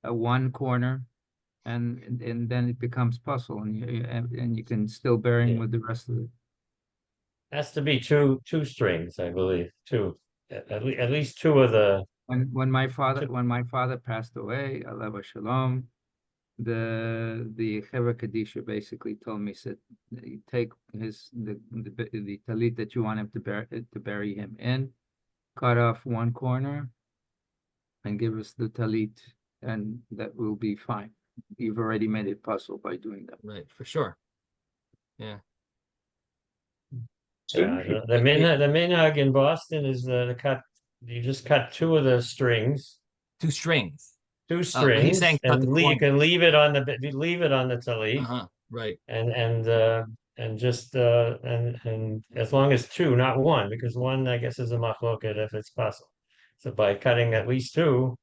one corner, and then it becomes puzzle, and you can still bury him with the rest of it. Has to be two strings, I believe. Two, at least 2 of the. When my father passed away, Aleva Shalom, the Chevra Kadisha basically told me, said, you take the talit that you want him to bury him in, cut off one corner, and give us the talit, and that will be fine. You've already made it puzzle by doing that. Right, for sure. Yeah. The minhag in Boston is the cut. You just cut 2 of the strings. 2 strings. 2 strings. He's saying cut and you can leave it on the talit. Right. And just and as long as 2, not 1, because 1 I guess is a machloket if it's possible. So by cutting at least 2,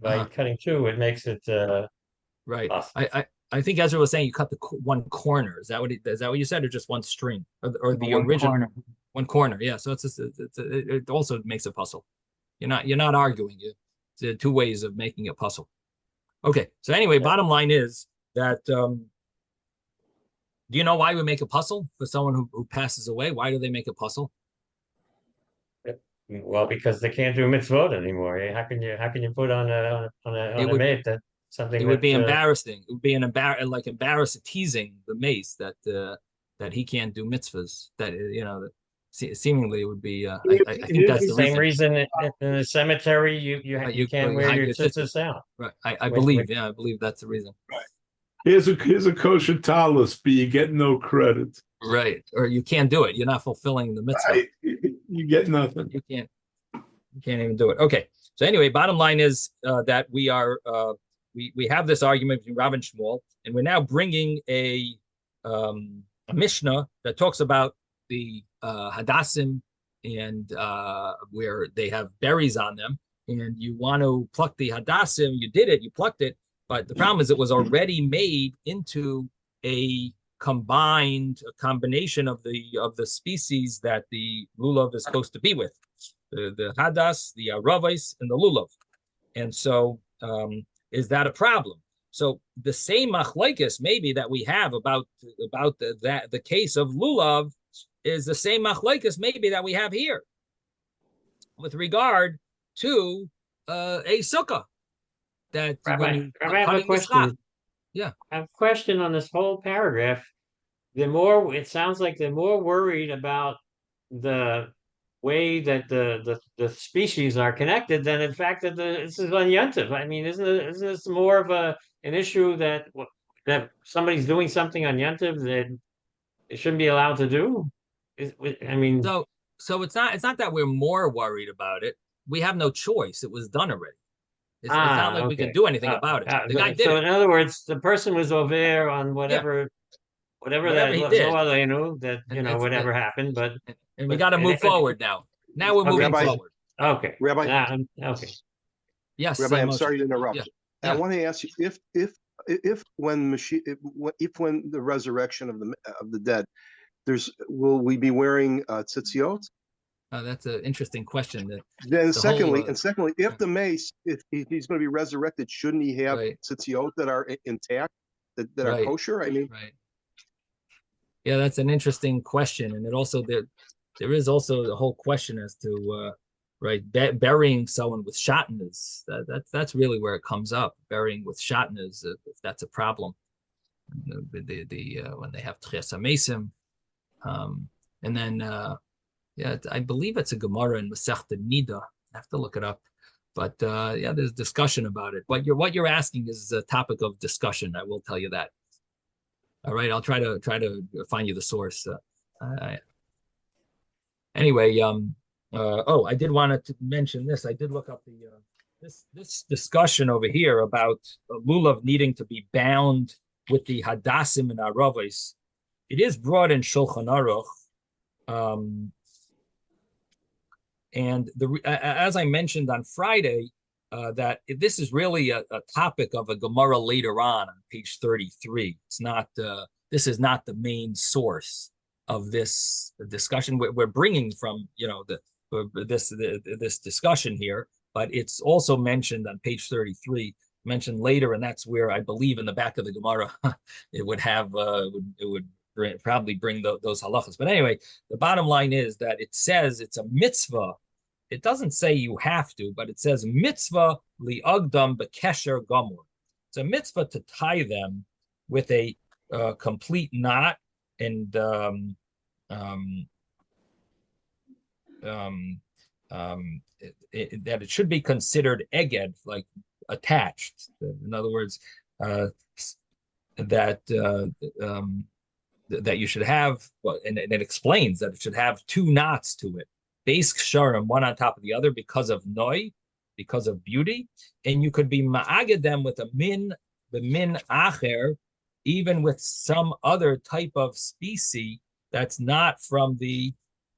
cutting 2, it makes it right. Possible. I think Ezra was saying you cut the one corner. Is that what you said, or just one string, or the original corner. 1 corner? Yeah. So it also makes a puzzle. You're not arguing. It's 2 ways of making a puzzle. Okay. So anyway, bottom line is that do you know why we make a puzzle for someone who passes away? Why do they make a puzzle? Well, because they can't do mitzvot anymore. How can you put on a mate that something? It would be embarrassing. It would be embarrassing, teasing the mace that he can't do mitzvahs. That seemingly it would be. I think that's the same reason in the cemetery you can't wear your tzitzis out. Right. I believe that's the reason. Right. Here's a kosher talus, but you get no credit. Right. Or you can't do it. You're not fulfilling the mitzvah. Right. You get nothing. You can't even do it. Okay. So anyway, bottom line is that we have this argument between Rav and Shmuel, and we're now bringing a Mishnah that talks about the hadassim and where they have berries on them, and you want to pluck the hadassim. You did it. You plucked it, but the problem is it was already made into a combination of the species that the lulav is supposed to be with, the hadas, the aravais, and the lulav. And so is that a problem? So the same machlekes maybe that we have about the case of lulav is the same machlekes maybe that we have here with regard to a sukkah. That Rabbi, I have a question. Yeah. I have a question on this whole paragraph. It sounds like they're more worried about the way that the species are connected than in fact that this is on Yontif. I mean, isn't this more of an issue that somebody's doing something on Yontif that it shouldn't be allowed to do? I mean, so it's not that we're more worried about it. We have no choice. It was done already. It's not like we can do anything about it. The guy did so it. in other words, the person was over on whatever that he did. no other that whatever happened, but we got to move forward now. Now we're moving forward. Okay, Rabbi. Okay. Yes, Rabbi, I'm sorry to interrupt. Yeah. I want to ask you if when the resurrection of the dead, will we be wearing tzitziot? That's an interesting question. Then secondly, if the mace, if he's going to be resurrected, shouldn't he have tzitziot that are intact, that are kosher? I mean, right. Yeah, that's an interesting question, and it also there is also the whole question as to burying someone with shatnez. That's really where it comes up. Burying with shatnez, if that's a problem. When they have tchias hamesim, and then. Yeah, I believe it's a Gemara in Masechta Nida. I have to look it up, but there's discussion about it. What you're asking is a topic of discussion. I will tell you that. All right, I'll try to find you the source. Anyway, I did want to mention this. I did look up this discussion over here about lulav needing to be bound with the hadassim and aravos. It is brought in Shulchan Aruch. And as I mentioned on Friday, that this is really a topic of a Gemara later on page 33. It's not. This is not the main source of this discussion. We're bringing from this discussion here, but it's also mentioned on page 33, mentioned later, and that's where I believe in the back of the Gemara it would have it would probably bring those halachas. But anyway, the bottom line is that it says it's a mitzvah. It doesn't say you have to, but it says mitzvah li'agdam bekesher gamur. It's a mitzvah to tie them with a complete knot, and that it should be considered eged, like attached. In other words, that you should have, and it explains that it should have two knots to it, base ksharim, one on top of the other, because of noi, because of beauty, and you could be ma'aged them with the min acher, even with some other type of species that's not from the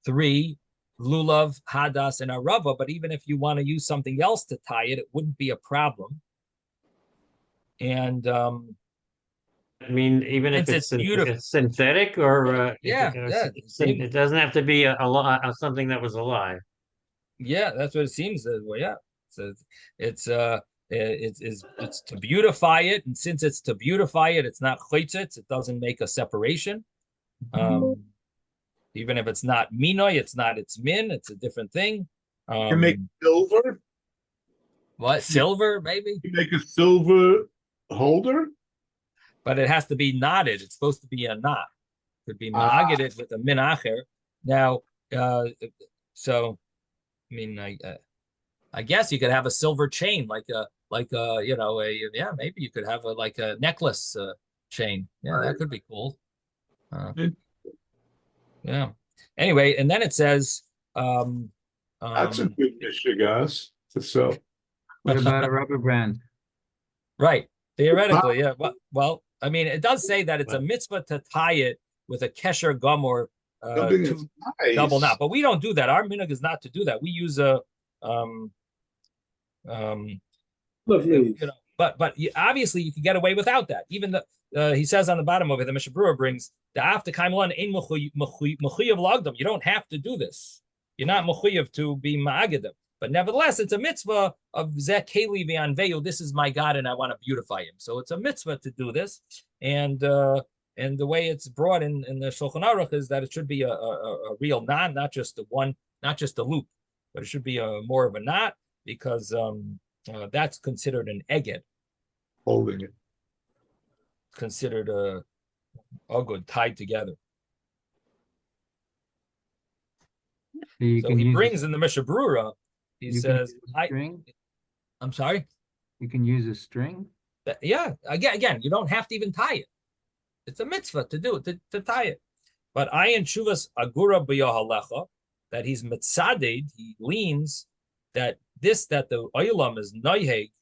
three lulav, hadas, and arava. But even if you want to use something else to tie it, it wouldn't be a problem. And I mean, even if it's synthetic or it doesn't have to be something that was alive. Yeah, that's what it seems. Well, yeah, so it's to beautify it, and since it's to beautify it, it's not chaytzitz. It doesn't make a separation. Even if it's not minoy, it's min. It's a different thing. You make silver. What, silver? Maybe you make a silver holder. But it has to be knotted. It's supposed to be a knot. It could be ma'aged with a min acher. Now, so I mean, I guess you could have a silver chain, maybe you could have a necklace chain. Yeah, that could be cool. Yeah. Anyway, and then it says, That's a good Michigas. So What about a rubber band? right. Theoretically, yeah. Well, I mean, it does say that it's a mitzvah to tie it with a kesher gomor, something that's double nice. knot, but we don't do that. Our minhag is not to do that. We use a Lovely. you know, but obviously you can get away without that. Even the he says on the bottom of it, the Mishnah Berurah brings the after kaimelan ein mechuyev lagdam. You don't have to do this. You're not mechuyev to be ma'agedim. But nevertheless, it's a mitzvah of zeh keli v'anveyu. This is my God, and I want to beautify him. So it's a mitzvah to do this. And the way it's brought in the Shulchan Aruch is that it should be a real knot, not just the one, not just a loop, but it should be more of a knot because that's considered an eged. Holding it. Considered a good tied together. So he brings in the Mishnah Berurah. He says, I'm sorry? You can use a string? Yeah, again, you don't have to even tie it. It's a mitzvah to do it, to tie it. But ayin shuvas agura b'yohalecha, that he's mitzaded, he leans that the oilam is noyheg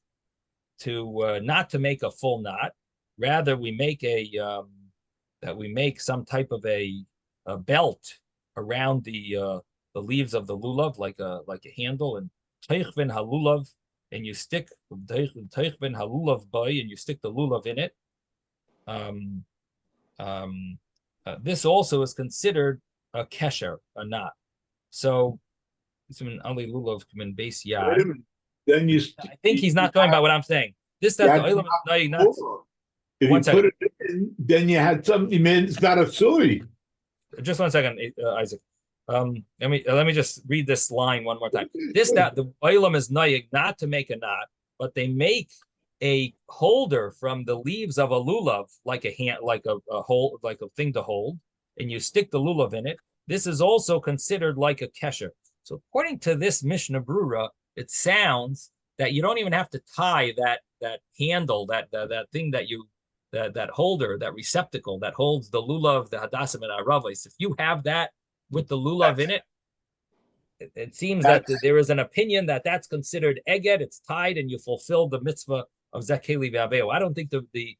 to not to make a full knot. Rather, we make some type of a belt around the leaves of the lulav, like a handle, and teichvin halulav, and you stick teichvin halulav by, and you stick the lulav in it. This also is considered a kesher, a knot. So it's an ali lulav in base yad. Then I think he's not talking about what I'm saying. This that the oilam is not. If you put it in, then you had something. Man, it's not a suri. Just 1 second, Isaac. Let me just read this line one more time. This that the oilam is noyig not to make a knot, but they make a holder from the leaves of a lulav, like a hand, like a hole, like a thing to hold, and you stick the lulav in it. This is also considered like a kesher. So according to this Mishnah Berurah, it sounds that you don't even have to tie that handle, that thing that holder, that receptacle that holds the lulav, the hadassim, and aravos. If you have that with the lulav in it, it seems that there is an opinion that that's considered eged. It's tied, and you fulfill the mitzvah of zakeli v'aveo. I don't think the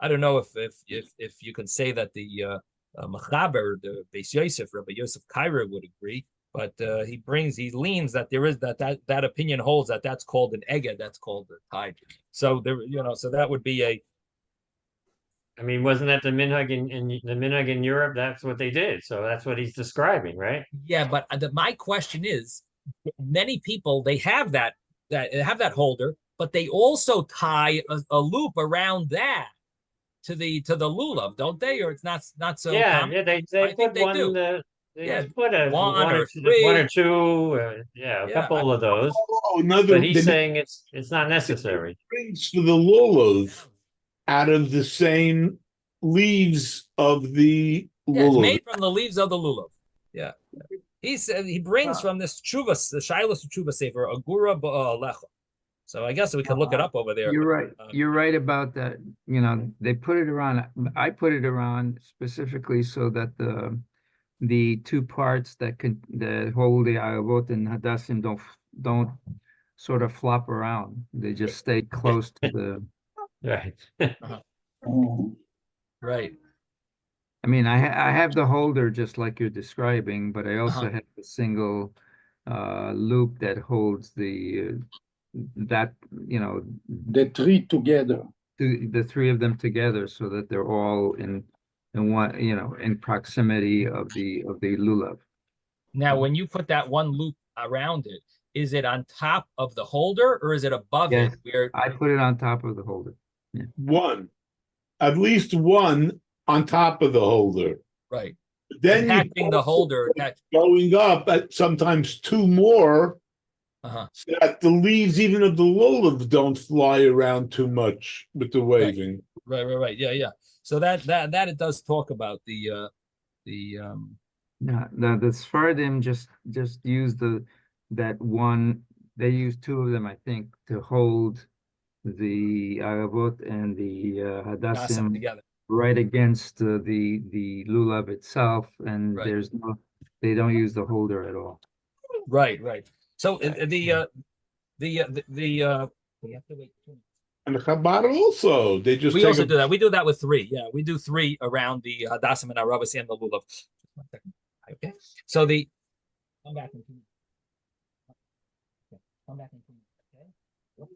I don't know if you can say that the Mechaber, the Beis Yosef, Rabbi Yosef Kaira would agree, but he leans that there is that opinion holds that that's called an eged, that's called a tied. So there, so that would be a. I mean, wasn't that the minhag in the minhag in Europe? That's what they did. So that's what he's describing, right? Yeah, but my question is, many people they have that holder, but they also tie a loop around that to the lulav, don't they? Or it's not so common? Yeah, they put they one. Do. They put a one or two, a couple of those. But he's saying it's not necessary. Brings for the lulav out of the same leaves of the lulav. Yeah, it's made from the leaves of the lulav. Yeah. He said he brings from this chuvas, the shilas chuvas sefer, agura ba'alecha. So I guess we could look it up over there. You're right. You're right about that. They put it around. I put it around specifically so that the two parts that hold the ayavot and hadassim don't sort of flop around. They just stay close to the. Right. Right. I mean, I have the holder just like you're describing, but I also have a single loop that holds the three together. The three of them together, so that they're all in one, in proximity of the lulav. Now, when you put that one loop around it, is it on top of the holder or is it above it? I put it on top of the holder. Yeah. At least one on top of the holder. Right. Then attaching the holder, going up at sometimes two more, so that the leaves even of the lulav don't fly around too much with the waving. Right. Yeah. So that it does talk about the Sfardim just use that one. They use two of them, I think, to hold the aravot and the hadassim together. right against the lulav itself, and Right. there's no, they don't use the holder at all. Right. So we have to wait. And the Chabad also, they just We take also a, do that. We do that with 3. Yeah, we do 3 around the Hadassim and Arabas and the Lulav. Okay. So come back in 2 minutes. Okay. Come back in 2 minutes. Okay.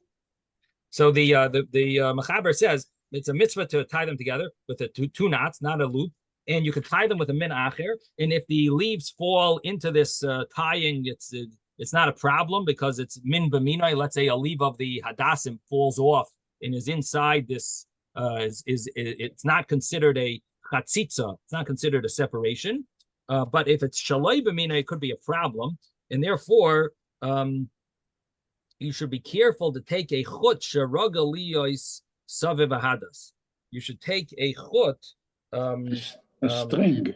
So the Mechaber says it's a mitzvah to tie them together with the two knots, not a loop, and you could tie them with a min acher. And if the leaves fall into this tying, it's not a problem because it's min b'minai. Let's say a leaf of the hadassim falls off and is inside this. It's not considered a chatzitza. It's not considered a separation. But if it's shalai b'minai, it could be a problem, and therefore. You should be careful to take a chut sheragaliyos saviv hadas. You should take a chut, a string.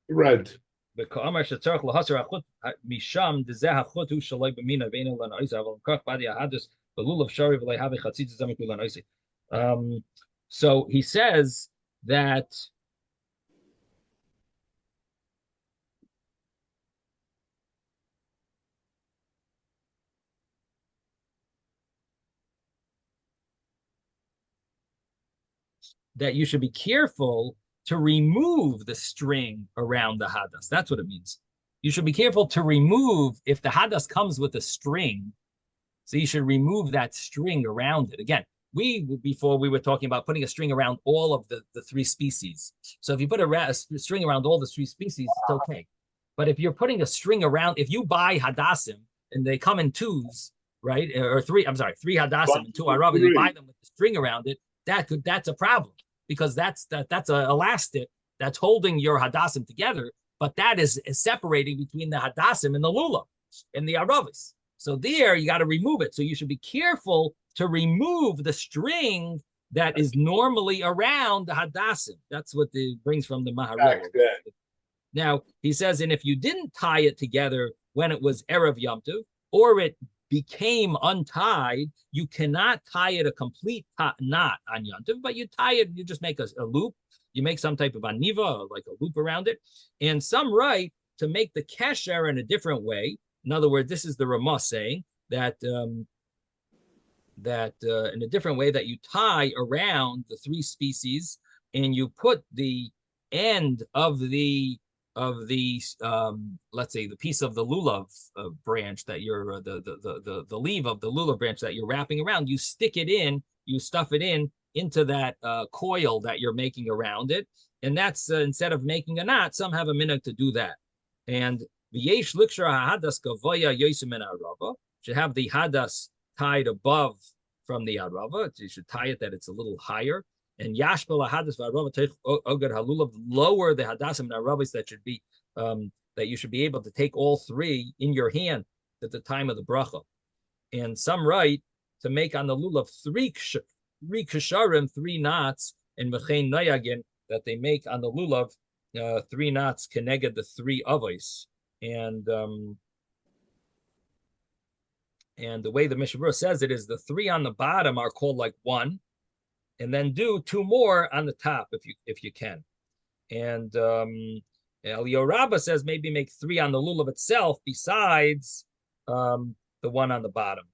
red. Because shetzarach lahasar achut misham dezeh hachut hu shalai b'mina ve'ena lanaisa aval kach badi hadas belulav shari v'lei havi chatzitz zamek lanaisa. So he says that. That you should be careful to remove the string around the hadas. That's what it means. You should be careful to remove, if the hadas comes with a string, so you should remove that string around it. Again, before we were talking about putting a string around all of the 3 species. So if you put a string around all the 3 species, it's okay. But if you're putting a string around, if you buy hadassim and they come in 2s, right? Or 3 hadassim and 2 arabas, you buy them with the string around it, that's a problem. Because that's an elastic that's holding your hadassim together, but that is separating between the hadassim and the lulav and the aravis. So there you got to remove it. So you should be careful to remove the string that is normally around the hadassim. That's what it brings from the Maharil. Now he says, and if you didn't tie it together when it was Erev Yom Tov, or it became untied, you cannot tie it a complete knot on Yom Tov, but you tie it, you just make a loop, you make some type of aniva, like a loop around it, and some right to make the kesher in a different way. In other words, this is the Ramah saying that in a different way, that you tie around the 3 species and you put the end of the let's say the piece of the lulav branch that you're the leaf of the lulav branch that you're wrapping around, you stick it in, you stuff it into that coil that you're making around it, and that's instead of making a knot, some have a minute to do that. And v'yesh likshar hadas gavoya yosim en arava, should have the hadas tied above from the arava. You should tie it that it's a little higher. And yashbel hadas v'arava teich ogad halulav, lower the hadassim and aravas that should be that you should be able to take all 3 in your hand at the time of the bracha. And some write to make on the lulav 3 kasharim, 3 knots, and v'chein nayagin, that they make on the lulav 3 knots keneged the 3 avos. And the way the Mishnah says it is the 3 on the bottom are called like 1. And then do 2 more on the top if you can. And Eliyahu Rabbah says maybe make 3 on the lulav itself besides the 1 on the bottom.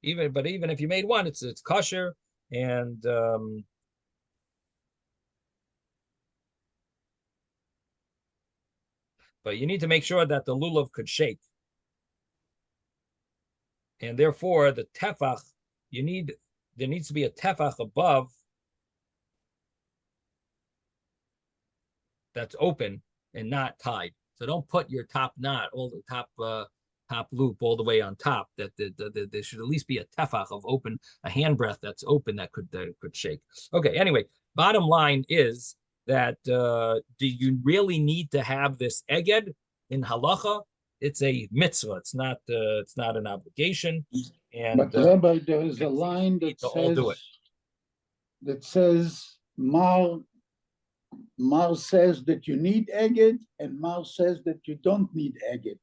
Even if you made 1, it's kosher. And but you need to make sure that the lulav could shake. And therefore the tefach, there needs to be a tefach above that's open and not tied. So don't put your top knot, all the top loop all the way on top. That there should at least be a tefach of open, a handbreadth that's open that could shake. Okay. Anyway, bottom line is that do you really need to have this eged in halacha? It's a mitzvah. It's not an obligation. And but Rabbi, there is a line that says Mar says that you need eged, and Mar says that you don't need eged.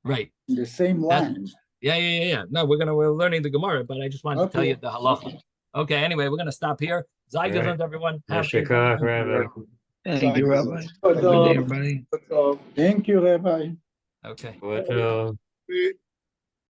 Right. The same line. Yeah. No, we're learning the Gemara, but I just wanted to tell you the halacha. Okay, anyway, we're gonna stop here. Zygons, Right. everyone. Yeah, Have a good Shikach, day. Rabbi. Thank you, Rabbi. But, Have a good day, everybody. Thank you, Rabbi. Okay. What,